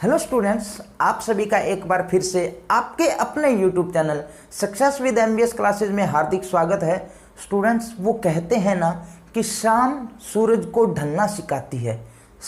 Hello students, आप सभी का एक बार फिर से आपके अपने YouTube channel success with MBS classes में हार्दिक स्वागत है। स्टूडेंट्स, वो कहते हैं ना कि शाम सूरज को ढलना सिखाती है,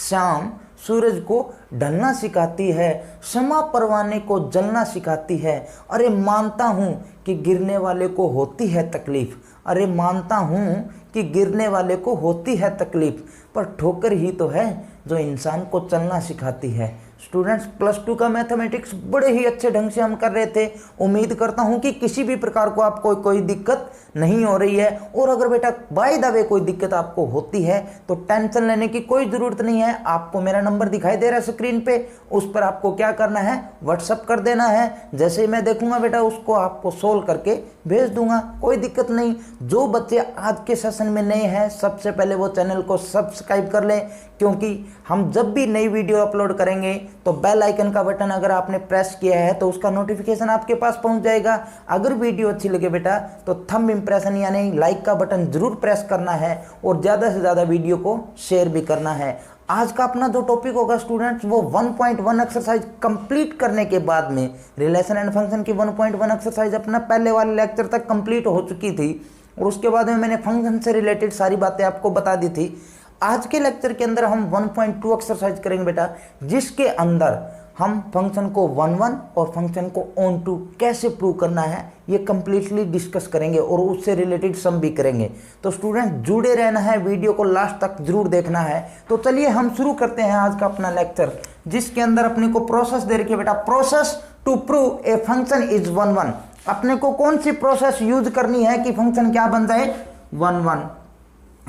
शाम सूरज को ढलना सिखाती है, शमा परवाने को जलना सिखाती है। अरे मानता हूँ कि गिरने वाले को होती है तकलीफ़, अरे मानता हूँ कि गिरने वाले को होती है तकलीफ़, पर ठोकर ही तो है जो इंसान को चलना सिखाती है। स्टूडेंट्स, +2 का मैथमेटिक्स बड़े ही अच्छे ढंग से हम कर रहे थे। उम्मीद करता हूं कि किसी भी प्रकार को आपको कोई दिक्कत नहीं हो रही है। और अगर बेटा बाय द वे कोई दिक्कत आपको होती है तो टेंशन लेने की कोई ज़रूरत नहीं है। आपको मेरा नंबर दिखाई दे रहा है स्क्रीन पे, उस पर आपको क्या करना है, व्हाट्सअप कर देना है। जैसे ही मैं देखूंगा बेटा उसको आपको सोल्व करके भेज दूंगा, कोई दिक्कत नहीं। जो बच्चे आज के सेशन में नए हैं सबसे पहले वो चैनल को सब्सक्राइब कर लें, क्योंकि हम जब भी नई वीडियो अपलोड करेंगे तो बेल आइकन का बटन अगर आपने प्रेस किया है तो उसका नोटिफिकेशन आपके पास पहुंच जाएगा। अगर वीडियो अच्छी लगे बेटा तो थंब इम्प्रेशन यानी लाइक का बटन जरूर प्रेस करना है और ज़्यादा से ज़्यादा वीडियो को शेयर भी करना है। आज का अपना जो टॉपिक होगा स्टूडेंट्स, वो 1.1 एक्सरसाइज कंप्लीट करने के बाद में रिलेशन एंड फंक्शन की 1.1 एक्सरसाइज अपना पहले वाले लेक्चर तक कंप्लीट हो चुकी थी और उसके बाद में मैंने फंक्शन से रिलेटेड सारी बातें आपको बता दी थी। आज के लेक्चर के अंदर हम 1.2 एक्सरसाइज करेंगे बेटा, जिसके अंदर हम फंक्शन को 1 और फंक्शन को ऑन टू कैसे प्रूव करना है ये कंप्लीटली डिस्कस करेंगे और उससे रिलेटेड सम भी करेंगे। तो स्टूडेंट जुड़े रहना है, वीडियो को लास्ट तक जरूर देखना है। तो चलिए हम शुरू करते हैं आज का अपना लेक्चर, जिसके अंदर अपने को प्रोसेस दे रखी है बेटा, process to prove a function is 1 अपने को कौन सी प्रोसेस यूज करनी है कि फंक्शन क्या बन जाए, 1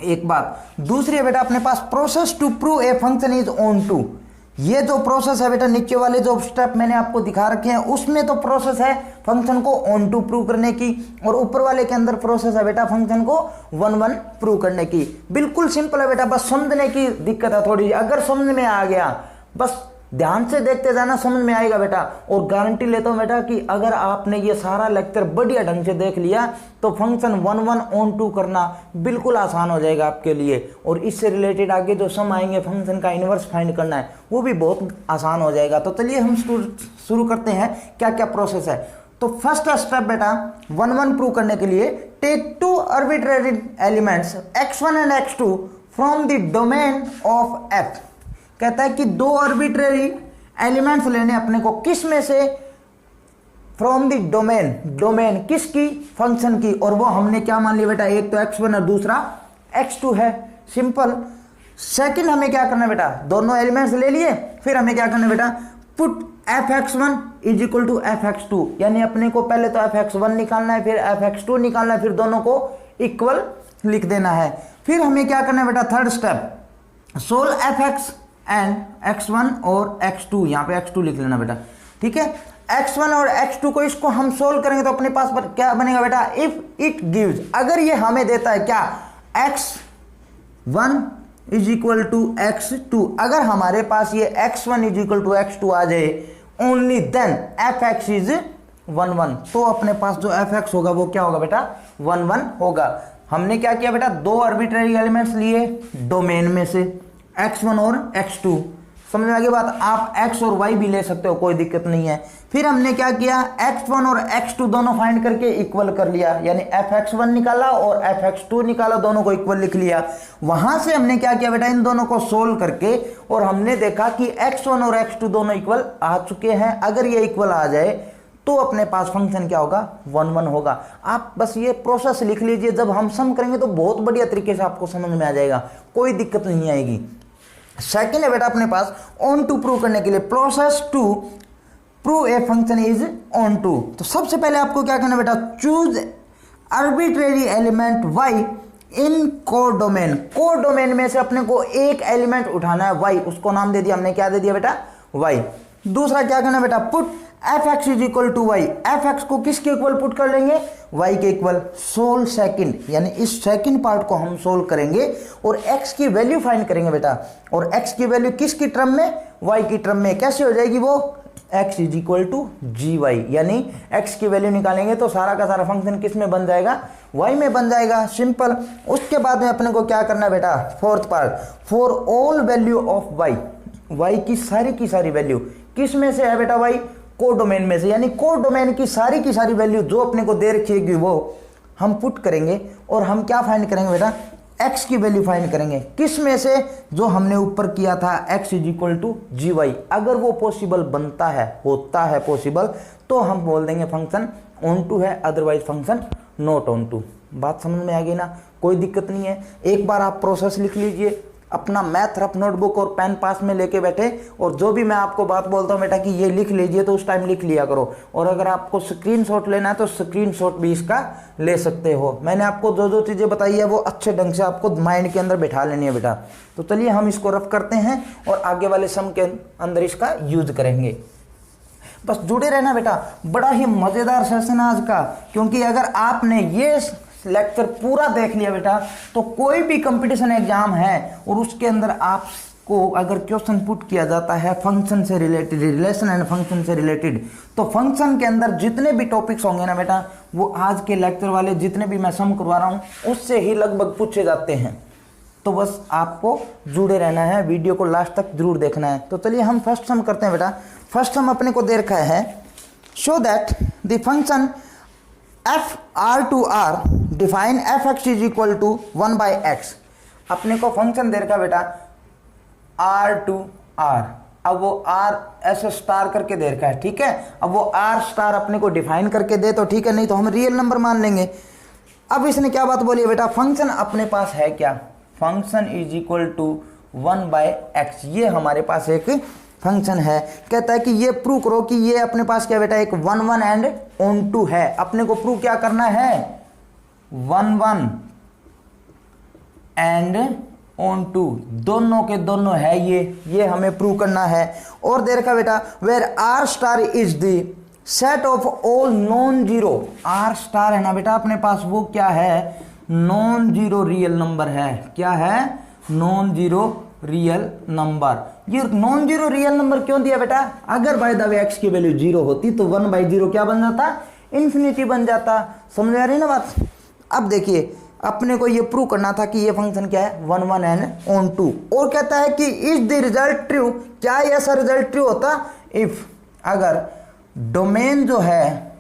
एक बात। दूसरी है बेटा अपने पास process to prove a function is onto. ये जो प्रोसेस है बेटा, नीचे वाले जो स्टेप मैंने आपको दिखा रखे हैं उसमें तो प्रोसेस है फंक्शन को ऑन टू प्रूव करने की, और ऊपर वाले के अंदर प्रोसेस है बेटा फंक्शन को 1 प्रूव करने की। बिल्कुल सिंपल है बेटा, बस समझने की दिक्कत है थोड़ी। अगर समझ में आ गया, बस ध्यान से देखते जाना, समझ में आएगा बेटा। और गारंटी लेता हूं बेटा कि अगर आपने ये सारा लेक्चर बढ़िया ढंग से देख लिया तो फंक्शन 1 ऑन टू करना बिल्कुल आसान हो जाएगा आपके लिए। और इससे रिलेटेड आगे जो सम आएंगे, फंक्शन का इन्वर्स फाइंड करना है, वो भी बहुत आसान हो जाएगा। तो चलिए हम शुरू करते हैं क्या क्या प्रोसेस है। तो फर्स्ट स्टेप बेटा 1 प्रूव करने के लिए, take 2 arbitrary elements x1 and x2 from the domain of f। कहता है कि 2 आर्बिट्रेरी एलिमेंट्स लेने अपने को, किस में से, फ्रॉम द डोमेन, डोमेन किसकी, फंक्शन की। और वो हमने क्या मान लिया बेटा, एक तो x1 और दूसरा x2 है, सिंपल। सेकंड हमें क्या करना है बेटा, दोनों एलिमेंट्स ले लिए, फिर हमें क्या करना है बेटा, put fx1 is equal to fx2, यानी अपने को पहले तो fx1 निकालना है, फिर fx2 निकालना है, फिर दोनों को इक्वल लिख देना है। फिर हमें क्या करना है बेटा, third step, solve fx and x1 और x2, यहाँ पे x2 लिख लेना बेटा, ठीक है। x1 और x2 को इसको हम सोल्व करेंगे तो अपने पास क्या बनेगा बेटा, इफ इट गिव्स, अगर ये हमें देता है क्या, x1 is equal to x2, अगर हमारे पास ये x1 is equal to x2 आ जाए, ओनली देन fx इज 1 तो अपने पास जो fx होगा वो क्या होगा बेटा, 1 होगा। हमने क्या किया बेटा, 2 आर्बिट्रेरी एलिमेंट्स लिए डोमेन में से, x1 और x2, समझ में आ गई बात। आप x और y भी ले सकते हो, कोई दिक्कत नहीं है। फिर हमने क्या किया, x1 और x2 दोनों फाइंड करके इक्वल कर लिया, यानी fx1 निकाला और fx2 निकाला, दोनों को इक्वल लिख लिया। वहां से हमने क्या किया बेटा, इन दोनों को सोल्व करके, और हमने देखा कि x1 और x2 दोनों इक्वल आ चुके हैं। अगर ये इक्वल आ जाए तो अपने पास फंक्शन क्या होगा, 1 होगा। आप बस ये प्रोसेस लिख लीजिए, जब हम सम करेंगे तो बहुत बढ़िया तरीके से आपको समझ में आ जाएगा, कोई दिक्कत नहीं आएगी। सेकेंड है बेटा अपने पास ऑन टू प्रूव करने के लिए, process to prove a function is onto. तो सबसे पहले आपको क्या करना बेटा, choose arbitrary element y in codomain. Codomain में से अपने को एक एलिमेंट उठाना है y, उसको नाम दे दिया हमने, क्या दे दिया बेटा, y। दूसरा क्या करना बेटा, put fx is equal to y, fx को किसके इक्वल पुट कर लेंगे, y के इक्वल। सोल्व सेकंड, यानी इस सेकंड पार्ट को हम सोल्व करेंगे और x की वैल्यू फाइंड करेंगे बेटा। और x की वैल्यू किसकी टर्म में, y की टर्म में। कैसे हो जाएगी वो, x is equal to gy, यानी x की वैल्यू निकालेंगे तो सारा का सारा फंक्शन किस में बन जाएगा, y में बन जाएगा, सिंपल। उसके बाद में अपने को क्या करना है बेटा, fourth part, for all value of y, y की सारी वैल्यू किस में से है बेटा भाई, कोडोमेन में से, यानी कोडोमेन की सारी वैल्यू जो अपने को दे रखी है वो हम पुट करेंगे और हम क्या फाइंड करेंगे बेटा, x की वैल्यू फाइंड करेंगे। किस में से, जो हमने ऊपर किया था x = gy। अगर वो पॉसिबल बनता है, होता है पॉसिबल, तो हम बोल देंगे फंक्शन ऑन टू है, otherwise function not onto. बात समझ में आ गई ना, कोई दिक्कत नहीं है। एक बार आप प्रोसेस लिख लीजिए, अपना मैथ रफ नोटबुक और पेन पास में लेके बैठे, और जो भी मैं आपको बात बोलता हूँ बेटा कि ये लिख लीजिए, तो उस टाइम लिख लिया करो। और अगर आपको स्क्रीनशॉट लेना है तो स्क्रीनशॉट भी इसका ले सकते हो। मैंने आपको जो जो चीज़ें बताई है वो अच्छे ढंग से आपको माइंड के अंदर बैठा लेनी है बेटा। तो चलिए हम इसको रफ करते हैं और आगे वाले सम के अंदर इसका यूज करेंगे। बस जुड़े रहना बेटा, बड़ा ही मज़ेदार सेशन आज का, क्योंकि अगर आपने ये लेक्चर पूरा देख लिया बेटा, तो कोई भी कंपटीशन एग्जाम है और उसके अंदर आपको अगर क्वेश्चन पुट किया जाता है फंक्शन से रिलेटेड, रिलेशन एंड फंक्शन से रिलेटेड, तो फंक्शन के अंदर जितने भी टॉपिक्स होंगे ना बेटा, वो आज के लेक्चर वाले जितने भी मैं सम करवा रहा हूँ उससे ही लगभग पूछे जाते हैं। तो बस आपको जुड़े रहना है, वीडियो को लास्ट तक जरूर देखना है। तो चलिए हम फर्स्ट सम करते हैं बेटा। फर्स्ट सम अपने को दे रखा है, show that the function f(r)(r) define f(x) = 1/x। अपने को फंक्शन दे रखा बेटा r(r). अब वो r ऐसे स्टार करके दे रखा है, ठीक है। अब वो r स्टार अपने को डिफाइन करके दे तो ठीक है, नहीं तो हम रियल नंबर मान लेंगे। अब इसने क्या बात बोली है बेटा, फंक्शन अपने पास है क्या, फंक्शन = 1/x। ये हमारे पास एक फंक्शन है। कहता है कि ये प्रूव करो कि ये अपने पास क्या बेटा, एक 1 1 एंड ऑन टू है। अपने को प्रूव क्या करना है, 1 1 एंड ऑन टू, दोनों के दोनों है ये हमें प्रूव करना है। और दे रखा बेटा where r* is the set of all non zero. r* है ना बेटा अपने पास, वो क्या है, नॉन जीरो रियल नंबर है। क्या है, नॉन जीरो रियल नंबर। ये नॉन जीरो रियल नंबर क्यों दिया बेटा, अगर बाय द वे x की वैल्यू 0 होती तो 1/0 क्या बन जाता, इन्फिनिटी बन जाता। समझ आ रही ना बात। अब देखिए अपने को ये प्रूव करना था कि ये फंक्शन क्या है, 1 1 एंड ऑन टू। और कहता है कि इज द रिजल्ट ट्रू, क्या ऐसा रिजल्ट ट्रू होता इफ, अगर डोमेन जो है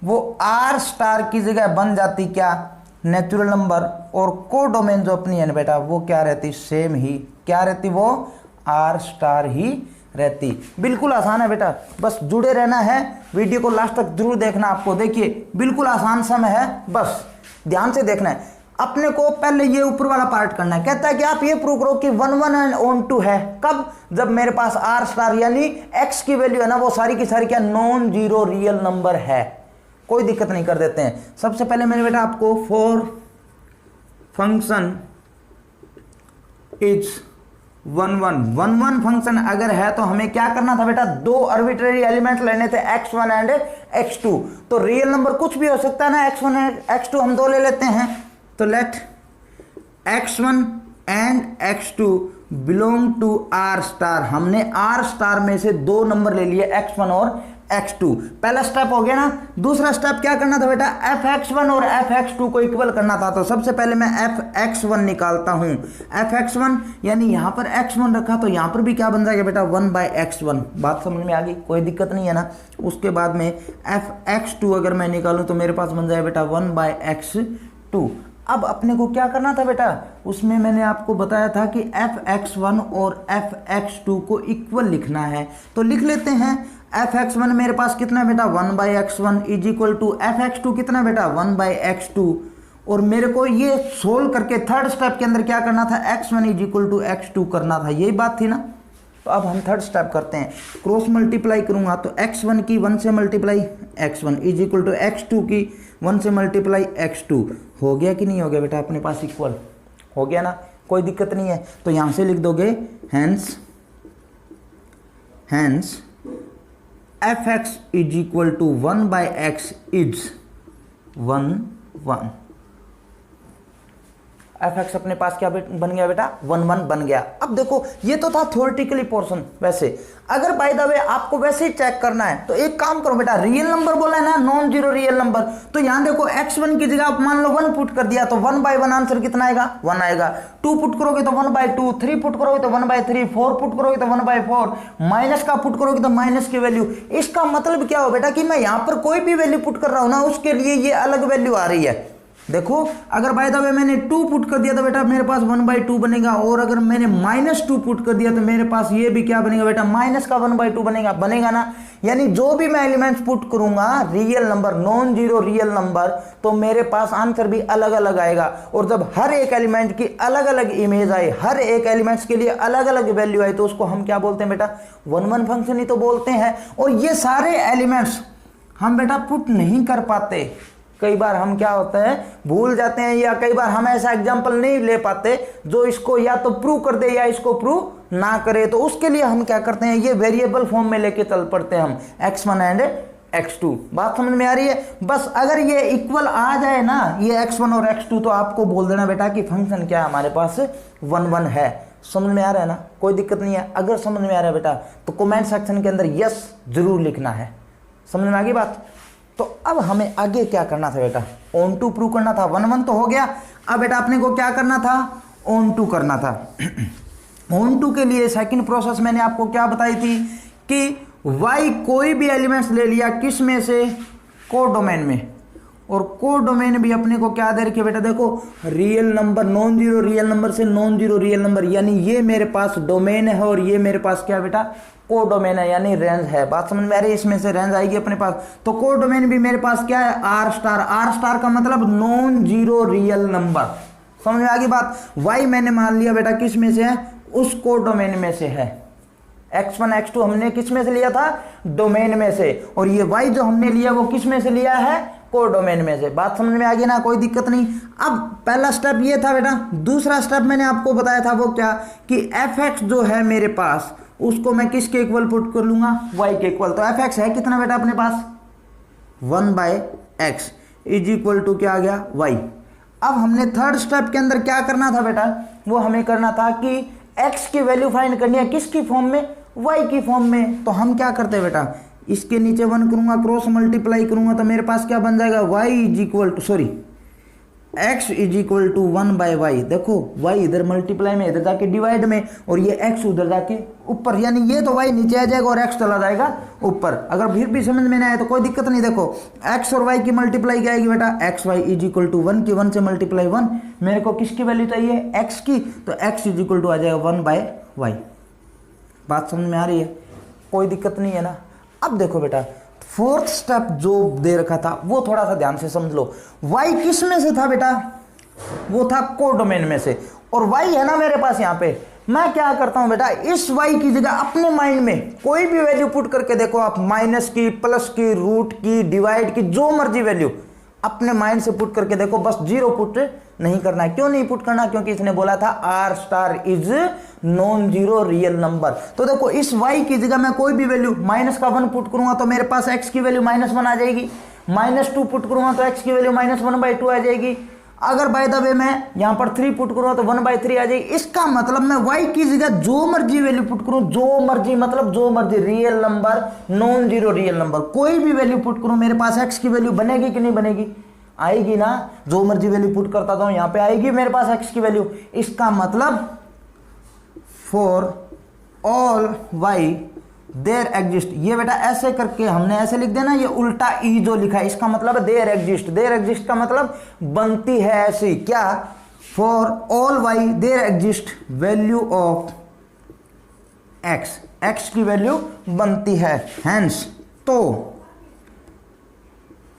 वो r* की जगह बन जाती क्या, नेचुरल नंबर, और कोडोमेन जो अपनी है ना बेटा वो क्या रहती, सेम ही क्या रहती, वो r* ही रहती। बिल्कुल आसान है बेटा, बस जुड़े रहना है, वीडियो को लास्ट तक जरूर देखना। आपको देखिए बिल्कुल आसान सम है, बस ध्यान से देखना है। अपने को पहले ये ऊपर वाला पार्ट करना है। कहता है कि आप ये प्रूव करो कि 1 1 एंड ऑन टू है, कब, जब मेरे पास r* यानी x की वैल्यू है ना वो सारी की सारी क्या, नॉन जीरो रियल नंबर है। कोई दिक्कत नहीं, कर देते हैं। सबसे पहले मैंने बेटा आपको फॉर फंक्शन इज 1 1 1 फंक्शन अगर है तो हमें क्या करना था बेटा, दो आर्बिट्रेरी एलिमेंट लेने थे, x1 एंड x2। तो रियल नंबर कुछ भी हो सकता है ना, x1 एंड x2 हम दो ले लेते हैं। तो let x1 and x2 belong to r*। हमने r* में से दो नंबर ले लिए, x1 और x2। पहला स्टेप हो गया ना। दूसरा स्टेप क्या करना था बेटा, f(x1) और f(x2) को इक्वल करना था। तो सबसे पहले मैं f(x1) निकालता हूं। f(x1) यानी यहां पर x1 रखा तो यहां पर भी क्या बन जाएगा बेटा, 1/x1। बात समझ में आ गई, कोई दिक्कत नहीं है ना। उसके बाद में f(x2) अगर मैं निकालूं तो मेरे पास बन जाएगा बेटा 1/x2। अब अपने को क्या करना था बेटा, उसमें मैंने आपको बताया था कि f(x1) और f(x2) को इक्वल लिखना है। तो लिख लेते हैं। f(x1) मेरे पास कितना बेटा, 1/x1 = f(x2) कितना बेटा, 1/x2। और मेरे को ये सोल्व करके थर्ड स्टेप के अंदर क्या करना था, x1 = x2 करना था, यही बात थी ना। तो अब हम थर्ड स्टेप करते हैं। क्रॉस मल्टीप्लाई करूंगा तो x1 की 1 से मल्टीप्लाई x1 = x2 की 1 से मल्टीप्लाई x2। हो गया कि नहीं हो गया बेटा, अपने पास इक्वल हो गया ना, कोई दिक्कत नहीं है। तो यहां से लिख दोगे hence f(x) = 1/x is 1 1। F x अपने पास क्या बन गया बेटा, 1 1 बन गया। अब देखो ये तो था थ्योरेटिकली पोर्शन। वैसे अगर बाय द वे आपको वैसे ही चेक करना है तो एक काम करो बेटा, रियल नंबर बोला है ना, नॉन जीरो रियल नंबर, तो यहां देखो x1 की जगह आप मान लो 1 पुट कर दिया तो 1/1 आंसर कितना आएगा, 1 आएगा। 2 पुट करोगे तो 1/2, 3 पुट करोगे तो 1/3, 4 पुट करोगे तो 1/4, माइनस का पुट करोगे तो माइनस की वैल्यू। इसका मतलब क्या हो बेटा कि मैं यहां पर कोई भी वैल्यू पुट कर रहा हूं ना उसके लिए ये अलग वैल्यू आ रही है। देखो अगर बाय द वे मैंने 2 पुट कर दिया तो बेटा मेरे पास 1/2 बनेगा, और अगर मैंने -2 पुट कर दिया तो मेरे पास ये भी क्या बनेगा बेटा, माइनस का 1/2 बनेगा ना। यानी जो भी मैं एलिमेंट्स पुट करूंगा real number, non zero real number, तो मेरे पास आंसर भी अलग अलग आएगा। और जब हर एक एलिमेंट की अलग अलग इमेज आए, हर एक एलिमेंट्स के लिए अलग अलग वैल्यू आए, तो उसको हम क्या बोलते हैं बेटा, 1 1 फंक्शन ही तो बोलते हैं। और ये सारे एलिमेंट्स हम बेटा पुट नहीं कर पाते, कई बार हम क्या होता है भूल जाते हैं, या कई बार हम ऐसा एग्जांपल नहीं ले पाते जो इसको या तो प्रूव कर दे या इसको प्रूव ना करे, तो उसके लिए हम क्या करते हैं, ये वेरिएबल फॉर्म में लेके चल पड़ते हैं हम, x1 एंड x2। बात समझ में आ रही है। बस अगर ये इक्वल आ जाए ना, ये x1 और x2, तो आपको बोल देना बेटा कि फंक्शन क्या है हमारे पास 1 1 है। समझ में आ रहा है ना, कोई दिक्कत नहीं है। अगर समझ में आ रहा है बेटा तो कमेंट सेक्शन के अंदर यस जरूर लिखना है। समझ में आ गई बात। तो अब हमें आगे क्या करना था बेटा, ऑन टू प्रूव करना था। 1 1 तो हो गया, अब बेटा अपने को क्या करना था, ऑन टू करना था। ऑन टू के लिए सेकंड प्रोसेस मैंने आपको क्या बताई थी कि y कोई भी एलिमेंट्स ले लिया, किस में से, कोडोमेन में, और कोडोमेन भी अपने को क्या दे रखी है बेटा, देखो real number, non zero real number से नॉन जीरो रियल नंबर, यानी ये मेरे पास डोमेन है और ये मेरे पास क्या बेटा, कोडोमेन है, यानी रेंज है। बात समझ में आ रही है, इसमें से रेंज आएगी अपने पास। तो कोडोमेन भी मेरे पास क्या है, आर स्टार का मतलब नॉन जीरो रियल नंबर। समझ में आ गई बात। y मैंने मान लिया बेटा किस में से है, उस कोडोमेन में से है। x1 x2 हमने किस में से लिया था, डोमेन में से, और ये y जो हमने लिया वो किस में से लिया है, कोडोमेन में से। बात समझ में आ गई ना, कोई दिक्कत नहीं। अब पहला स्टेप ये था बेटा। दूसरा स्टेप मैंने आपको बताया था वो क्या, कि fx जो है मेरे पास उसको मैं किसके इक्वल पुट कर लूंगा, y के इक्वल। तो fx है कितना बेटा अपने पास, 1/x इज इक्वल टू क्या आ गया, y। अब हमने थर्ड स्टेप के अंदर क्या करना था बेटा, वो हमें करना था कि x की वैल्यू फाइंड करनी है, किसकी फॉर्म में, y की फॉर्म में। तो हम क्या करते हैं बेटा, इसके नीचे 1 करूंगा, क्रॉस मल्टीप्लाई करूंगा, तो मेरे पास क्या बन जाएगा, y is equal to x is equal to 1/y। देखो y इधर मल्टीप्लाई में, इधर जाके डिवाइड में, और ये x उधर जाके ऊपर, यानी ये तो y नीचे आ जाएगा और x चला जाएगा ऊपर। अगर फिर भी समझ में नहीं आया तो कोई दिक्कत नहीं। देखो x और y की मल्टीप्लाई क्या आएगी बेटा, xy इज इक्वल टू 1 की 1 से मल्टीप्लाई 1। मेरे को किसकी वैल्यू चाहिए, x की, तो x इज इक्वल टू आ जाएगा 1/y। बात समझ में आ रही है, कोई दिक्कत नहीं है ना। अब देखो बेटा फोर्थ स्टेप जो दे रखा था वो थोड़ा सा ध्यान से समझ लो। y किस में से था बेटा, वो था कोडोमेन में से, और y है ना मेरे पास यहाँ पे। मैं क्या करता हूं बेटा, इस y की जगह अपने माइंड में कोई भी वैल्यू पुट करके देखो आप, माइनस की, प्लस की, रूट की, डिवाइड की, जो मर्जी वैल्यू अपने माइंड से पुट करके देखो, बस जीरो पुट नहीं करना है। क्यों नहीं पुट करना, क्योंकि इसने बोला था R star is non zero real number. तो देखो इस y की जगह मैं कोई भी वैल्यू -1 पुट करूंगा तो मेरे पास x की वैल्यू -1 आ जाएगी, -2 पुट करूंगा तो x की वैल्यू -1/2 आ जाएगी। अगर बाय द वे मैं यहां पर 3 पुट करूंगा तो 1/3 आ जाएगी। इसका मतलब मैं y की जगह जो मर्जी वैल्यू पुट करूं, जो मर्जी मतलब जो मर्जी, real number, non zero real number, कोई भी वैल्यू पुट करूं, मेरे पास x की वैल्यू बनेगी कि नहीं बनेगी, आएगी ना। जो मर्जी वैल्यू पुट करता था यहां पे आएगी मेरे पास x की वैल्यू। इसका मतलब for all y there exist, ये बेटा ऐसे करके हमने ऐसे लिख देना, ये उल्टा ई जो लिखा है इसका मतलब है देयर एग्जिस्ट। देयर एग्जिस्ट का मतलब बनती है ऐसी, क्या, for all y there exist value of x, x की वैल्यू बनती है, हेंस तो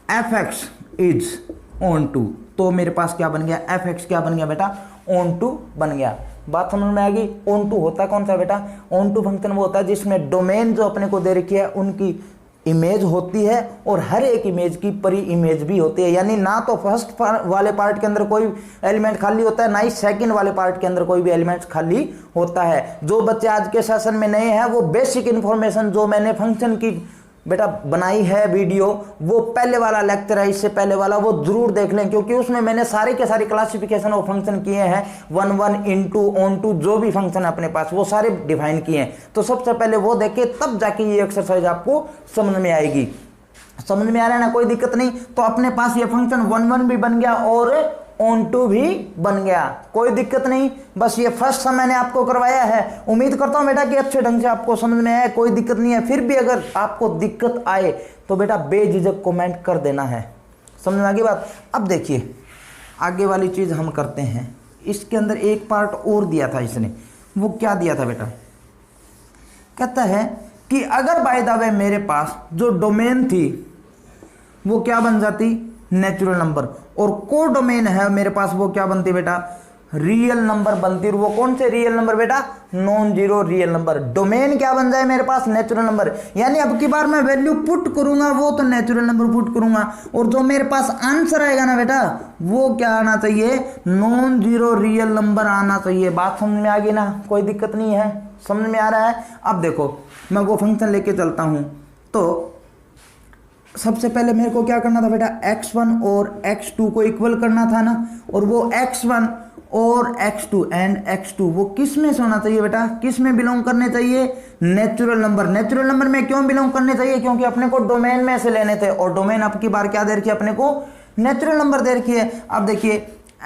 fx इज ऑन टू। तो मेरे पास क्या बन गया, fx क्या बन गया बेटा, ऑन टू बन गया। बात समझ में आ गई। ऑन टू होता कौन सा बेटा, ऑन टू फंक्शन वो होता है जिसमें डोमेन जो अपने को दे रखी है उनकी इमेज होती है, और हर एक इमेज की परी इमेज भी होती है। यानी ना तो फर्स्ट वाले पार्ट के अंदर कोई एलिमेंट खाली होता है, ना ही सेकंड वाले पार्ट के अंदर कोई भी एलिमेंट खाली होता है। जो बच्चे आज के सेशन में नए हैं वो बेसिक इंफॉर्मेशन जो मैंने फंक्शन की बेटा बनाई है वीडियो, वो पहले वाला लेक्चर है, इससे पहले वाला, वो जरूर देख लें, क्योंकि उसमें मैंने सारे के सारे क्लासिफिकेशन और फंक्शन किए हैं, 1 1 इनटू ऑन टू, जो भी फंक्शन है अपने पास वो सारे डिफाइन किए हैं। तो सबसे पहले वो देखे, तब जाके ये एक्सरसाइज आपको समझ में आएगी। समझ में आ रहा है ना, कोई दिक्कत नहीं। तो अपने पास ये फंक्शन 1 1 भी बन गया और ऑन टू भी बन गया, कोई दिक्कत नहीं। बस ये फर्स्ट सम मैंने आपको करवाया है। उम्मीद करता हूं बेटा कि अच्छे ढंग से आपको समझ में आया, कोई दिक्कत नहीं है। फिर भी अगर आपको दिक्कत आए तो बेटा बेझिझक कमेंट कर देना है। समझ में आ गई बात। अब देखिए आगे वाली चीज हम करते हैं। इसके अंदर एक पार्ट और दिया था इसने, वो क्या दिया था बेटा, कहता है कि अगर बाय द वे मेरे पास जो डोमेन थी वो क्या बन जाती, नेचुरल नंबर, और को डोमेन है मेरे पास वो क्या बनती बेटा, रियल नंबर बनती। और वो कौन से रियल नंबर बेटा, non zero real number. Domain क्या बन जाए मेरे पास, नेचुरल नंबर, यानी अब की बार मैं वैल्यू पुट करूंगा वो तो नेचुरल नंबर पुट करूंगा, और जो मेरे पास आंसर आएगा ना बेटा वो क्या आना चाहिए, नॉन जीरो रियल नंबर आना चाहिए। बात समझ में आ गई ना, कोई दिक्कत नहीं है, समझ में आ रहा है। अब देखो मैं वो फंक्शन लेके चलता हूं। तो सबसे पहले मेरे को क्या करना था बेटा, x1 और x2 को इक्वल करना था ना, और वो x1 और x2 एंड x2 वो किस में से होना चाहिए बेटा, किस में बिलोंग करने चाहिए, नेचुरल नंबर। नेचुरल नंबर में क्यों बिलोंग करने चाहिए, क्योंकि अपने को डोमेन में से लेने थे, और डोमेन अब की बार क्या दे रखी है अपने को, नेचुरल नंबर दे रखी है। अब देखिए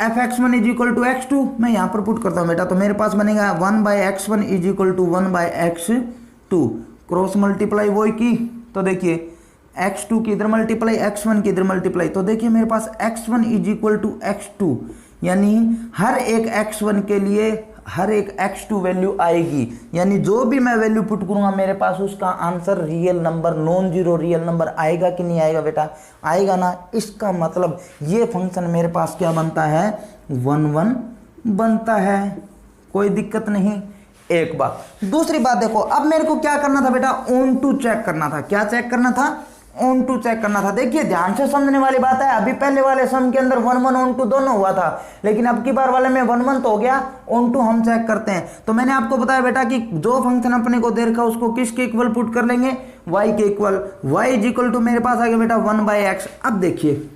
fx1 is equal to x2, मैं यहाँ पर पुट करता हूँ बेटा, तो मेरे पास बनेगा 1/x1 is equal to 1/x2, cross multiply वो की, तो देखिए x2 की इधर मल्टीप्लाई, x1 की इधर मल्टीप्लाई, तो देखिए मेरे पास x1 is equal to x2, यानी हर एक x1 के लिए हर एक x2 वैल्यू आएगी, यानी जो भी मैं वैल्यू पुट करूंगा मेरे पास उसका answer real number, non zero real number आएगा कि नहीं आएगा बेटा, आएगा ना। इसका मतलब ये फंक्शन मेरे पास क्या बनता है, 1 1 बनता है, कोई दिक्कत नहीं। एक बात, दूसरी बात देखो, अब मेरे को क्या करना था बेटा, ऑन टू चेक करना था। क्या चेक करना था, ऑन टू चेक करना था। देखिए ध्यान से समझने वाली बात है, अभी पहले वाले सम के अंदर 1 1 ऑन टू दोनों हुआ था, लेकिन अब की बार वाले में 1 1 तो हो गया, ऑन टू हम चेक करते हैं। तो मैंने आपको बताया बेटा कि जो फंक्शन अपने को दे रखा उसको किसके इक्वल पुट कर लेंगे, y के equal. y is equal to मेरे पास आ गया बेटा 1/x। अब देखिए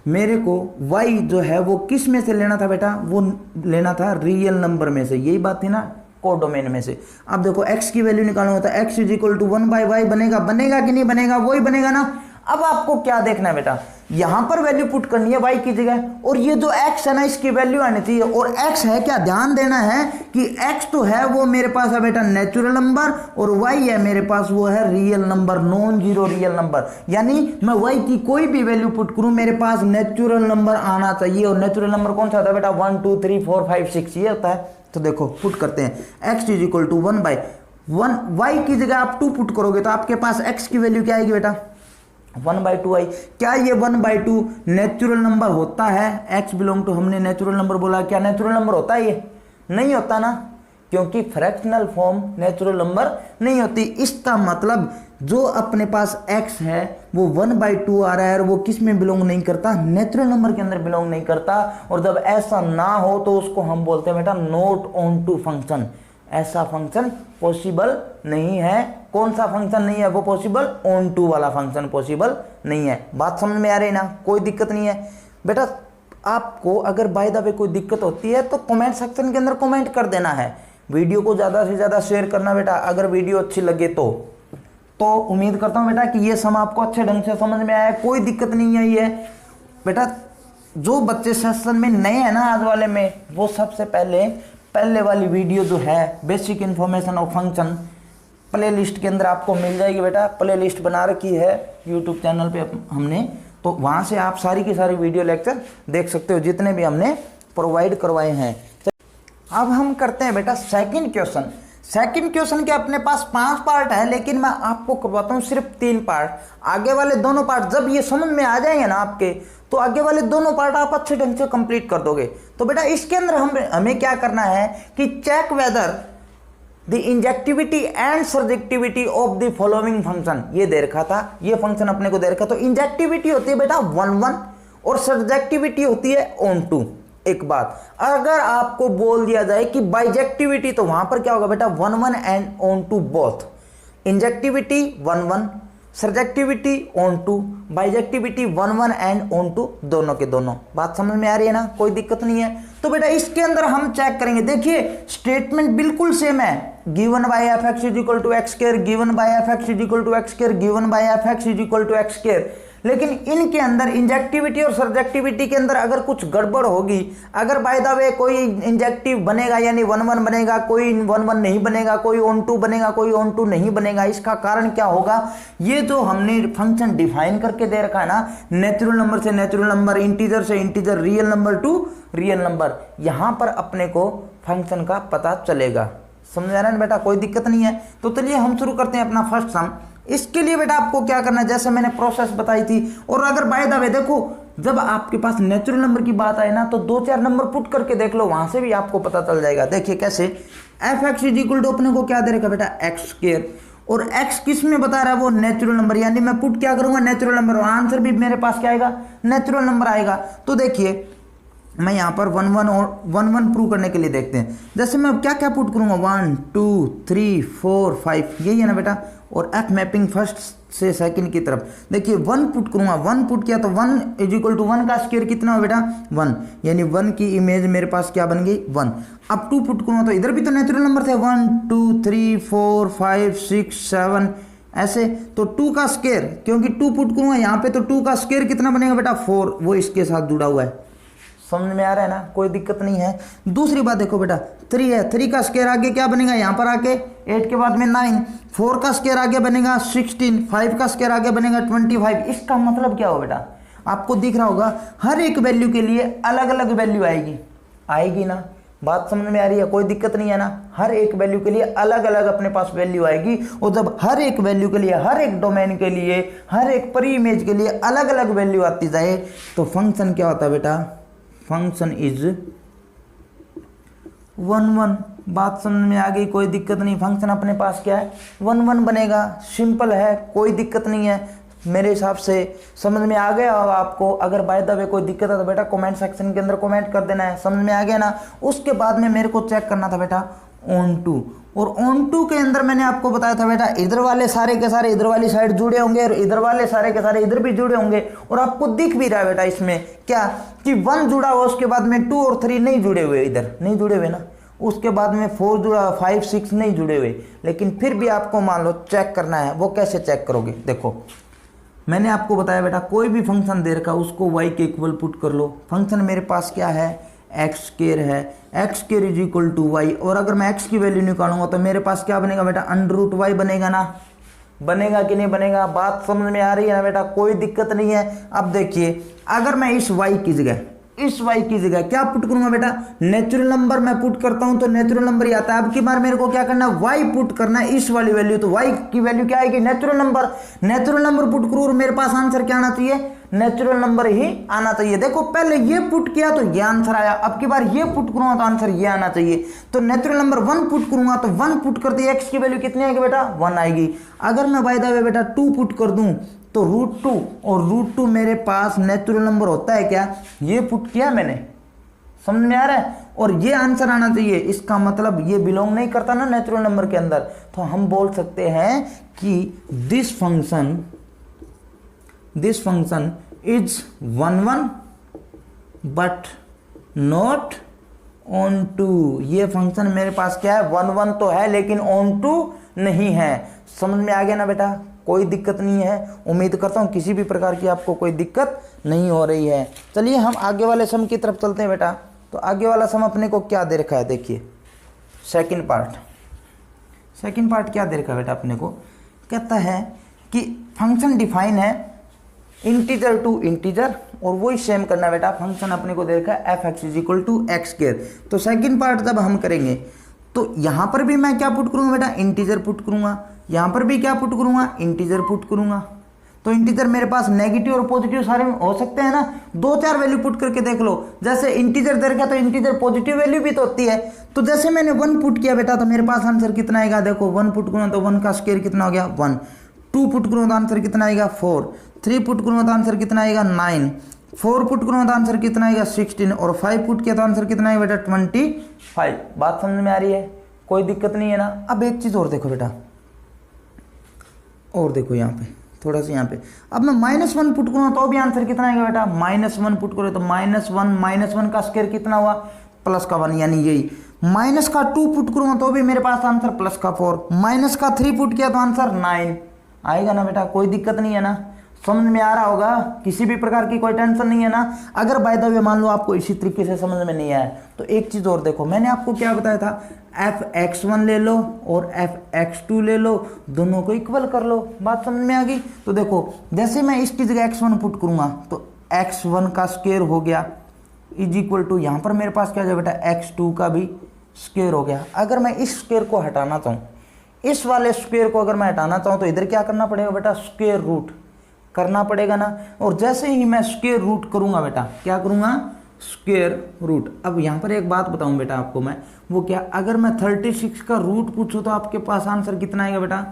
मेरे को y जो है वो किस में से लेना था बेटा, वो लेना था रियल नंबर में से, यही बात थी ना, कोडोमेन में से। अब देखो x की वैल्यू निकालना होता है, x is equal to 1/y बनेगा, बनेगा कि नहीं बनेगा, वही बनेगा ना। अब आपको क्या देखना है बेटा, यहां पर वैल्यू पुट करनी है y की जगह, और ये जो x है ना इसकी वैल्यू आनी चाहिए, और x है क्या, ध्यान देना है कि x तो है वो मेरे पास है बेटा नेचुरल नंबर, और y है मेरे पास वो है real number, non zero real number. यानी मैं y की कोई भी वैल्यू पुट करूं मेरे पास नेचुरल नंबर आना चाहिए, और नेचुरल नंबर कौन सा होता है बेटा, 1 2 3 4 5 6 ये होता है। तो देखो पुट करते हैं, x is equal to 1/1, y की जगह आप 2 पुट करोगे तो आपके पास x की वैल्यू क्या आएगी बेटा, 1/2i। क्या ये 1/2 नेचुरल नंबर होता है, x बिलोंग टू, हमने नेचुरल नंबर बोला, क्या नेचुरल नंबर होता है, ये नहीं होता ना, क्योंकि फ्रैक्शनल फॉर्म नेचुरल नंबर नहीं होती। इसका मतलब जो अपने पास x है वो 1/2 आ रहा है, और वो किस में बिलोंग नहीं करता, नेचुरल नंबर के अंदर बिलोंग नहीं करता। और जब ऐसा ना हो तो उसको हम बोलते हैं बेटा नॉट ऑन टू फंक्शन। ऐसा फंक्शन पॉसिबल नहीं है। कौन सा फंक्शन नहीं है वो पॉसिबल, ऑन टू वाला फंक्शन पॉसिबल नहीं है। बात समझ में आ रही ना, कोई दिक्कत नहीं है बेटा। आपको अगर बाय द वे कोई दिक्कत होती है तो कमेंट सेक्शन के अंदर कमेंट कर देना है। वीडियो को ज़्यादा से ज़्यादा शेयर करना बेटा, अगर वीडियो अच्छी लगे तो उम्मीद करता हूँ बेटा कि ये सम आपको अच्छे ढंग से समझ में आया, कोई दिक्कत नहीं आई है बेटा। जो बच्चे सेशन में नए हैं ना आज वाले में, वो सबसे पहले वाली वीडियो जो है basic information of function play list के अंदर आपको मिल जाएगी बेटा। प्ले लिस्ट बना रखी है यूट्यूब चैनल पे हमने, तो वहाँ से आप सारी की सारी वीडियो लेक्चर देख सकते हो जितने भी हमने प्रोवाइड करवाए हैं। अब हम करते हैं बेटा सेकंड क्वेश्चन। सेकंड क्वेश्चन के अपने पास 5 पार्ट है, लेकिन मैं आपको करवाता हूँ सिर्फ 3 पार्ट। आगे वाले दोनों पार्ट जब ये समझ में आ जाएंगे ना आपके, तो आगे वाले दोनों पार्ट आप अच्छे ढंग से कंप्लीट कर दोगे। तो बेटा इसके अंदर हमें क्या करना है कि check whether the injectivity and surjectivity of the following function. ये दे रखा था, ये फंक्शन अपने को दे रखा। तो इंजेक्टिविटी होती है बेटा 1 1 और सर्जेक्टिविटी होती है ऑन टू। एक बात, अगर आपको बोल दिया जाए कि बाइजेक्टिविटी, तो वहां पर क्या होगा बेटा 1 1 and onto both. Injectivity 1 1, subjectivity onto, bijectivity 1 1 and onto, दोनों के दोनों। बात समझ में आ रही है ना, कोई दिक्कत नहीं है। तो बेटा इसके अंदर हम चेक करेंगे, देखिए स्टेटमेंट बिल्कुल सेम है, given by f x is equal to x square, given by f x is equal to x square, given by f x is equal to x square. लेकिन इनके अंदर इंजेक्टिविटी और subjectivity के अंदर अगर कुछ गड़बड़ होगी, अगर बाय द वे कोई इंजेक्टिव बनेगा यानी 1 1 बनेगा, कोई 1 1 नहीं बनेगा, कोई ऑन टू बनेगा, कोई ऑन टू नहीं बनेगा, इसका कारण क्या होगा, ये जो हमने फंक्शन डिफाइन करके दे रखा है ना, नेचुरल नंबर से नेचुरल नंबर, इंटीजर से integer, real number two real number, यहां पर अपने को फंक्शन का पता चलेगा। समझ आ रहा है बेटा, कोई दिक्कत नहीं है। तो चलिए हम शुरू करते हैं अपना फर्स्ट सम। इसके लिए बेटा आपको क्या करना है, जैसे मैंने प्रोसेस बताई थी, और अगर बाय द वे देखो जब आपके पास नेचुरल नंबर की बात आए ना तो 2-4 नंबर पुट करके देख लो, वहां से भी आपको पता चल जाएगा। देखिए कैसे, f x is equal to अपने को क्या दे रखा बेटा, एक्स स्क्वायर, और एक्स किस में बता रहा है, वो नेचुरल नंबर, यानी मैं पुट क्या करूंगा, नेचुरल नंबर, और आंसर भी मेरे पास क्या आएगा, नेचुरल नंबर आएगा। तो देखिए मैं यहाँ पर 1 1 और 1 1 प्रूव करने के लिए देखते हैं, जैसे मैं क्या क्या पुट करूंगा, 1 2 3 4 5, यही है ना बेटा, और एफ मैपिंग फर्स्ट से सेकंड की तरफ, देखिए 1 पुट करूंगा, 1 पुट किया तो 1 इज इक्वल टू 1 का स्क्वायर कितना हो बेटा, 1, यानी 1 की इमेज मेरे पास क्या बन गई, 1। अब 2 पुट करूंगा तो इधर भी तो नेचुरल नंबर थे, 1 2 3 4 5 6 7 ऐसे, तो 2 का स्क्वायर, क्योंकि 2 पुट करूंगा यहाँ पे तो 2 का स्क्वायर कितना बनेगा बेटा, 4, वो इसके साथ जुड़ा हुआ है। समझ में आ रहा है ना, कोई दिक्कत नहीं है। दूसरी बात देखो बेटा, 3 है, 3 का स्क्वायर आगे क्या बनेगा, यहाँ पर आके 8 के बाद में 9, 4 का स्क्वायर आगे बनेगा 16, 5 का स्क्वायर आगे बनेगा 25। इसका मतलब क्या हो बेटा, आपको दिख रहा होगा हर एक वैल्यू के लिए अलग अलग वैल्यू आएगी ना, बात समझ में आ रही है, कोई दिक्कत नहीं है ना। हर एक वैल्यू के लिए अलग अलग अपने पास वैल्यू आएगी, और जब हर एक वैल्यू के लिए, हर एक डोमेन के लिए, हर एक परी इमेज के लिए अलग अलग वैल्यू आती जाए तो फंक्शन क्या होता है बेटा, फंक्शन इज 1 1। बात समझ में आ गई, कोई दिक्कत नहीं। फंक्शन अपने पास क्या है, 1 1 बनेगा, सिंपल है, कोई दिक्कत नहीं है। मेरे हिसाब से समझ में आ गया होगा आपको। अगर बाय द वे कोई दिक्कत है तो बेटा कमेंट सेक्शन के अंदर कमेंट कर देना है। समझ में आ गया ना। उसके बाद में मेरे को चेक करना था बेटा ऑन टू, और ऑन टू के अंदर मैंने आपको बताया था बेटा इधर वाले सारे के सारे इधर वाली साइड जुड़े होंगे, और इधर वाले सारे के सारे इधर भी जुड़े होंगे। और आपको दिख भी रहा है बेटा इसमें क्या कि 1 जुड़ा हुआ, उसके बाद में 2 और 3 नहीं जुड़े हुए, इधर नहीं जुड़े हुए ना, उसके बाद में 4 जुड़ा, 5 6 नहीं जुड़े हुए। लेकिन फिर भी आपको मान लो चेक करना है, वो कैसे चेक करोगे, देखो मैंने आपको बताया बेटा कोई भी फंक्शन दे रखा उसको y के इक्वल पुट कर लो। फंक्शन मेरे पास क्या है, एक्स स्क्वायर है, x square is equal to y, और अगर मैं x की वैल्यू निकालूंगा तो मेरे पास क्या बनेगा बेटा, अंडर रूट वाई बनेगा ना, बनेगा कि नहीं बनेगा। बात समझ में आ रही है ना बेटा, कोई दिक्कत नहीं है। अब देखिए अगर मैं इस y की जगह क्या पुट करूंगा बेटा, नेचुरल नंबर मैं पुट करता हूं तो नेचुरल नंबर ही आता है। अब की बार मेरे को क्या करना है, y पुट करना है, इस वाली वैल्यू, तो y की वैल्यू क्या आएगी, नेचुरल नंबर पुट करूं और मेरे पास आंसर क्या आना चाहिए, नेचुरल नंबर ही आना चाहिए। देखो पहले ये पुट किया तो ये आंसर आया, अब की बार ये पुट करूंगा तो आंसर ये आना चाहिए। तो नेचुरल नंबर 1 पुट करूंगा तो 1 पुट करते x की वैल्यू कितनी आएगी बेटा, 1 आएगी। अगर मैं बाय द वे बेटा 2 पुट कर दूं तो √2, और √2 मेरे पास नेचुरल नंबर होता है क्या, ये पुट किया मैंने, समझ में आ रहा है, और ये आंसर आना चाहिए। इसका मतलब ये बिलोंग नहीं करता ना नेचुरल नंबर के अंदर, तो हम बोल सकते हैं कि this function is 1 1 but not onto. ये फंक्शन मेरे पास क्या है, 1 1 तो है लेकिन ऑन टू नहीं है। समझ में आ गया ना बेटा, कोई दिक्कत नहीं है। उम्मीद करता हूँ किसी भी प्रकार की आपको कोई दिक्कत नहीं हो रही है। चलिए हम आगे वाले सम की तरफ चलते हैं बेटा। तो आगे वाला सम अपने को क्या दे रखा है, देखिए सेकंड पार्ट क्या दे रखा है बेटा अपने को, कहता है कि फंक्शन डिफाइन है इंटीजर टू इंटीजर, और वही सेम करना है बेटा। फंक्शन अपने को दे रखा है f x is equal to x square. तो सेकंड पार्ट जब हम करेंगे तो यहाँ पर भी मैं क्या पुट करूँगा बेटा, इंटीजर पुट करूँगा। यहाँ पर भी क्या पुट करूँगा, इंटीजर पुट करूँगा। तो इंटीजर मेरे पास नेगेटिव और पॉजिटिव सारे हो सकते हैं ना, 2-4 वैल्यू पुट करके देख लो। जैसे इंटीजर दे रखा तो इंटीजर पॉजिटिव वैल्यू भी तो होती है। तो जैसे मैंने 1 पुट किया बेटा तो मेरे पास आंसर कितना आएगा, देखो 1 पुट करूँगा तो 1 का स्क्वायर कितना हो गया, 1। 2 पुट करूँगा तो आंसर कितना आएगा, 4। 3 पुट करूँगा तो आंसर कितना आएगा, 9। 4 पुट करूँगा तो आंसर कितना आएगा, 16, और 5 पुट किया तो आंसर कितना आएगा बेटा, 25। बात समझ में आ रही है, कोई दिक्कत नहीं है ना। अब एक चीज़ और देखो बेटा, और देखो यहाँ पे थोड़ा सा यहाँ पे। अब मैं -1 पुट करूँगा तो भी आंसर कितना आएगा बेटा, -1 पुट करो तो -1 का स्क्वायर कितना हुआ, +1, यानी यही। -2 पुट करूँगा तो भी मेरे पास आंसर +4, -3 पुट किया तो आंसर 9 आएगा ना बेटा, कोई दिक्कत नहीं है ना, समझ में आ रहा होगा, किसी भी प्रकार की कोई टेंशन नहीं है ना। अगर बाय द वे मान लो आपको इसी तरीके से समझ में नहीं आया तो एक चीज़ और देखो, मैंने आपको क्या बताया था, f(x1) ले लो और f(x2) ले लो, दोनों को इक्वल कर लो, बात समझ में आ गई। तो देखो जैसे मैं इसकी जगह x1 पुट करूँगा तो x1 का स्क्वायर हो गया = यहाँ पर मेरे पास क्या हो जाए बेटा, x2 का भी स्क्वायर हो गया। अगर मैं इस स्क्वायर को हटाना चाहूँ, इस वाले स्क्वायर को अगर मैं हटाना चाहूँ तो इधर क्या करना पड़ेगा बेटा, स्क्वायर रूट करना पड़ेगा ना। और जैसे ही मैं स्क्वायर रूट करूंगा बेटा, क्या करूंगा, स्क्वायर रूट। अब यहाँ पर एक बात बताऊं बेटा आपको मैं, वो क्या, अगर मैं 36 का रूट पूछूं तो आपके पास आंसर कितना आएगा बेटा,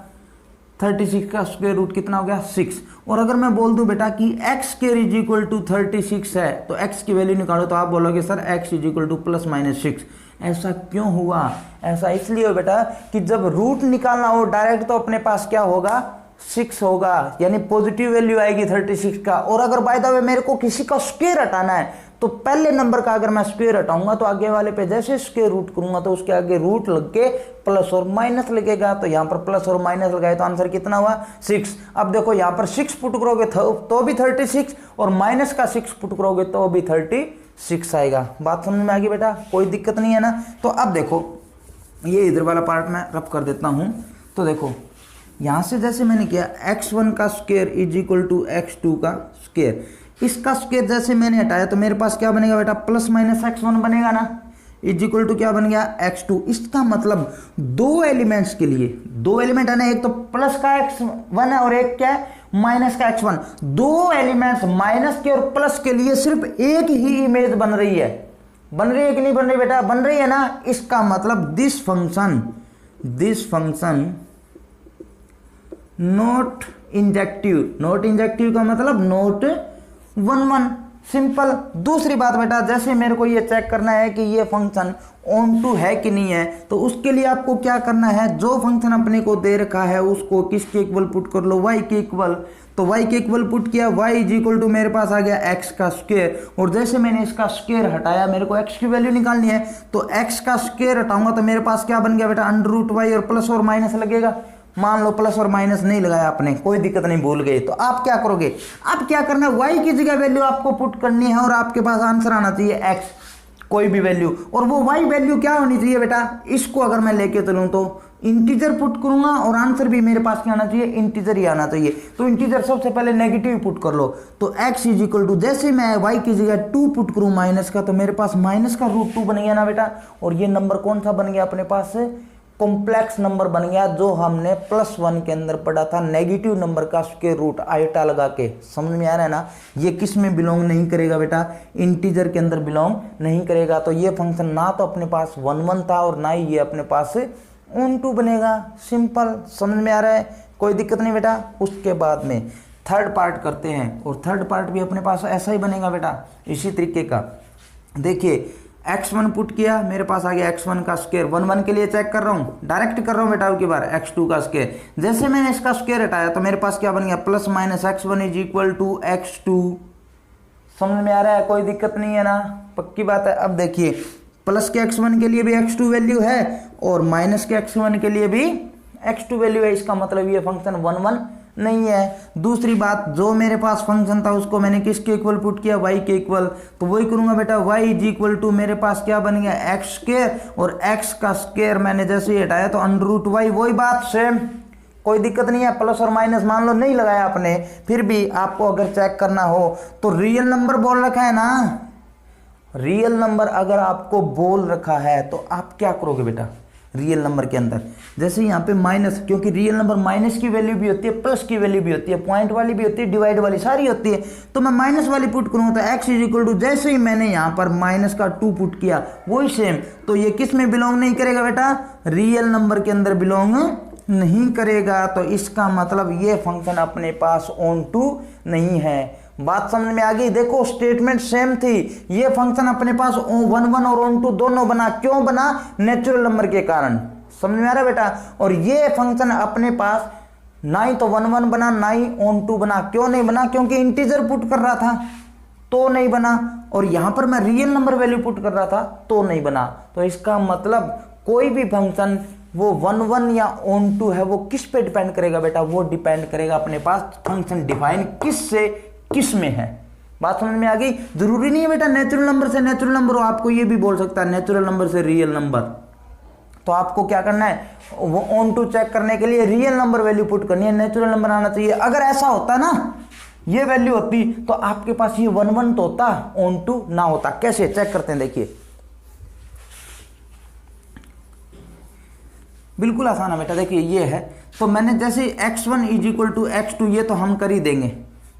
36 का स्क्वायर रूट कितना हो गया, 6। और अगर मैं बोल दूं बेटा कि x² = 36 है तो x की वैल्यू निकालो तो आप बोलोगे सर x = ±6। ऐसा क्यों हुआ, ऐसा इसलिए हो बेटा कि जब रूट निकालना हो डायरेक्ट तो अपने पास क्या होगा, 6 होगा, यानी पॉजिटिव वैल्यू आएगी 36 का। और अगर बाय द वे मेरे को किसी का स्क्वायर हटाना है तो पहले नंबर का अगर मैं स्क्वायर हटाऊंगा तो आगे वाले पे जैसे स्क्वायर रूट करूंगा तो उसके आगे रूट लग के प्लस और माइनस लगेगा, तो यहाँ पर प्लस और माइनस लगाए तो आंसर कितना हुआ, 6। अब देखो यहाँ पर 6 पुट करोगे तो भी 36 और -6 पुट करोगे तो भी 36 आएगा। बात समझ में आ गई बेटा, कोई दिक्कत नहीं है ना। तो अब देखो ये इधर वाला पार्ट मैं रफ कर देता हूँ। तो देखो यहाँ से जैसे मैंने किया x1 का स्क्वायर = x2 का स्क्वायर, इसका स्क्वायर जैसे मैंने हटाया तो मेरे पास क्या बनेगा बेटा, +-x1 बनेगा ना, = क्या बन गया, x2। इसका मतलब दो एलिमेंट्स के लिए, दो एलिमेंट है ना, एक तो प्लस का x1 है और एक क्या है, माइनस का x1। दो एलिमेंट्स माइनस के और प्लस के लिए सिर्फ एक ही इमेज बन रही है, बन रही है कि नहीं बन रही बेटा, बन रही है ना। इसका मतलब दिस फंक्शन नॉट इंजेक्टिव का मतलब नॉट 1 सिंपल। दूसरी बात बेटा, जैसे मेरे को ये चेक करना है कि ये फंक्शन ऑन टू है कि नहीं है, तो उसके लिए आपको क्या करना है, जो फंक्शन अपने को दे रखा है उसको किसके इक्वल पुट कर लो, y के इक्वल। तो y के इक्वल पुट किया, y = मेरे पास आ गया x का स्क्वायर। और जैसे मैंने इसका स्क्वायर हटाया, मेरे को x की वैल्यू निकालनी है, तो x का स्क्वायर हटाऊंगा तो मेरे पास क्या बन गया बेटा, √y, और प्लस और माइनस लगेगा। मान लो प्लस और माइनस नहीं लगाया आपने, कोई दिक्कत नहीं, भूल गए, तो आप क्या करोगे, अब क्या करना है, y की जगह वैल्यू आपको पुट करनी है और आपके पास आंसर आना चाहिए x, कोई भी वैल्यू। और वो y वैल्यू क्या होनी चाहिए बेटा, इसको अगर मैं लेके चलूं तो इंटीजर पुट करूंगा और आंसर भी मेरे पास क्या आना चाहिए, इंटीजर ही आना चाहिए। तो इंटीजर सबसे पहले नेगेटिव पुट कर लो, तो x = जैसे मैं y की जगह 2 पुट करूं माइनस का, तो मेरे पास माइनस का √2 बन गया ना बेटा। और ये नंबर कौन सा बन गया अपने पास, कॉम्प्लेक्स नंबर बन गया, जो हमने +1 के अंदर पढ़ा था, नेगेटिव नंबर का स्क्वायर रूट आइटा लगा के। समझ में आ रहा है ना, ये किस में बिलोंग नहीं करेगा बेटा, इंटीजर के अंदर बिलोंग नहीं करेगा। तो ये फंक्शन ना तो अपने पास 1 था और ना ही ये अपने पास ऑन टू बनेगा, सिंपल। समझ में आ रहा है, कोई दिक्कत नहीं बेटा। उसके बाद में थर्ड पार्ट करते हैं, और थर्ड पार्ट भी अपने पास ऐसा ही बनेगा बेटा, इसी तरीके का। देखिए x1 पुट किया, मेरे पास आ गया x1 का स्क्वायर, 1 के लिए चेक कर रहा हूँ, डायरेक्ट कर रहा हूँ बेटा की बार, x2 का स्क्वायर। जैसे मैंने इसका स्क्वायर हटाया तो मेरे पास क्या बन गया, +-x1 = x2। समझ में आ रहा है, कोई दिक्कत नहीं है ना, पक्की बात है। अब देखिए प्लस के x1 के लिए भी x2 वैल्यू है और माइनस के x1 के लिए भी x2 वैल्यू है, इसका मतलब ये फंक्शन 1 नहीं है। दूसरी बात, जो मेरे पास फंक्शन था उसको मैंने किसके इक्वल पुट किया, y के इक्वल, तो वही करूंगा बेटा, y = मेरे पास क्या बन गया, x², और x का स्क्वायर मैंने जैसे ही हटाया तो √y, वही बात सेम, कोई दिक्कत नहीं है। प्लस और माइनस मान लो नहीं लगाया आपने, फिर भी आपको अगर चेक करना हो तो रियल नंबर बोल रखा है ना, रियल नंबर अगर आपको बोल रखा है तो आप क्या करोगे बेटा, रियल नंबर के अंदर जैसे यहाँ पे माइनस, क्योंकि रियल नंबर माइनस की वैल्यू भी होती है, प्लस की वैल्यू भी होती है, पॉइंट वाली भी होती है, डिवाइड वाली सारी होती है, तो मैं माइनस वाली पुट करूँगा तो x = जैसे ही मैंने यहाँ पर -2 पुट किया वही सेम, तो ये किस में बिलोंग नहीं करेगा बेटा, रियल नंबर के अंदर बिलोंग नहीं करेगा। तो इसका मतलब ये फंक्शन अपने पास ऑन टू नहीं है। बात समझ में आ गई। देखो स्टेटमेंट सेम थी, ये फंक्शन अपने पास 1 और ऑन टू दोनों बना, क्यों बना, नेचुरल नंबर के कारण। समझ में आ रहा है बेटा। और ये फंक्शन अपने पास ना ही तो 1 1 बना, ना ही ऑन टू बना। क्यों नहीं बना? क्योंकि इंटीजर पुट कर रहा था तो नहीं बना, और यहां पर मैं रियल नंबर वैल्यू पुट कर रहा था तो नहीं बना। तो इसका मतलब कोई भी फंक्शन वो 1 1 या ऑन टू है वो किस पे डिपेंड करेगा बेटा? वो डिपेंड करेगा अपने पास फंक्शन डिफाइन किस से किस में है। बात समझ में आ गई? जरूरी नहीं है बेटा नेचुरल नंबर से नेचुरल नंबर हो, आपको ये भी बोल सकता है नेचुरल नंबर से रियल नंबर। तो आपको क्या करना है, वो ऑन टू चेक करने के लिए रियल नंबर वैल्यू पुट करनी है, नेचुरल नंबर आना चाहिए। अगर ऐसा होता ना, ये वैल्यू होती, तो आपके पास ये 1 1 तो होता, ऑन टू ना होता। कैसे चेक करते हैं, देखिए बिल्कुल आसान है बेटा। देखिए ये है, तो मैंने जैसे x1 is equal to x2, ये तो हम कर ही देंगे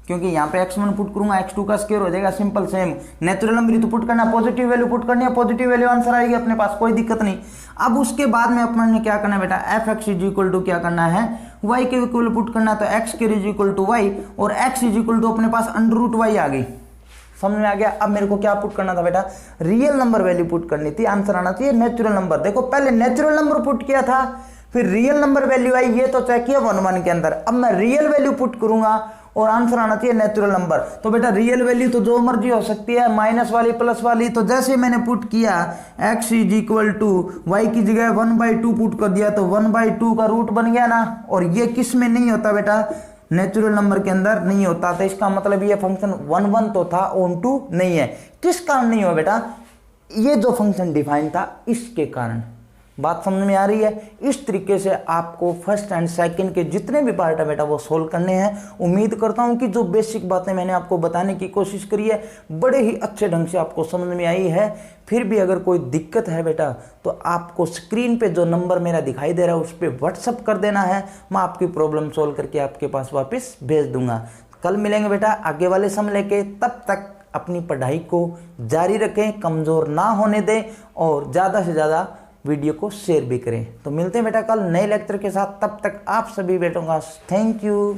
क्योंकि यहाँ पे x1 पुट करूंगा x2 का स्क्वायर हो जाएगा, सिंपल सेम। नेचुरल नंबर ही तो पुट करना, पॉजिटिव वैल्यू पुट करनी है, पॉजिटिव वैल्यू आंसर आएगी अपने पास, कोई दिक्कत नहीं। अब उसके बाद में अपने ने क्या करना है बेटा, fx इज इक्वल टू क्या करना है, y के इक्वल पुट करना है, तो x के इज इक्वल टू y, और x इज इक्वल टू अपने पास √y आ गई। समझ में आ गया? अब मेरे को क्या पुट करना था बेटा, रियल नंबर वैल्यू पुट करनी थी, आंसर आना चाहिए नेचुरल नंबर। देखो पहले नेचुरल नंबर पुट किया था, फिर रियल नंबर वैल्यू आई, ये तो चेक किया 1 1 के अंदर। अब मैं रियल वैल्यू पुट करूंगा और आंसर आना चाहिए नेचुरल नंबर। तो बेटा रियल वैल्यू तो जो मर्जी हो सकती है, माइनस वाली प्लस वाली। तो जैसे मैंने पुट किया x is equal to y की जगह 1/2 पुट कर दिया, तो 1/2 का रूट बन गया ना। और ये किस में नहीं होता बेटा, नेचुरल नंबर के अंदर नहीं होता। तो इसका मतलब ये फंक्शन 1 1 तो था, ऑन टू नहीं है। किस कारण नहीं हुआ बेटा, ये जो फंक्शन डिफाइन था इसके कारण। बात समझ में आ रही है? इस तरीके से आपको फर्स्ट एंड सेकंड के जितने भी पार्ट है बेटा वो सोल्व करने हैं। उम्मीद करता हूं कि जो बेसिक बातें मैंने आपको बताने की कोशिश करी है बड़े ही अच्छे ढंग से आपको समझ में आई है। फिर भी अगर कोई दिक्कत है बेटा तो आपको स्क्रीन पे जो नंबर मेरा दिखाई दे रहा है उस पर व्हाट्सअप कर देना है, मैं आपकी प्रॉब्लम सोल्व करके आपके पास वापस भेज दूंगा। कल मिलेंगे बेटा आगे वाले सम लेके, तब तक अपनी पढ़ाई को जारी रखें, कमज़ोर ना होने दें और ज़्यादा से ज़्यादा वीडियो को शेयर भी करें। तो मिलते हैं बेटा कल नए लेक्चर के साथ, तब तक आप सभी बेटों का थैंक यू।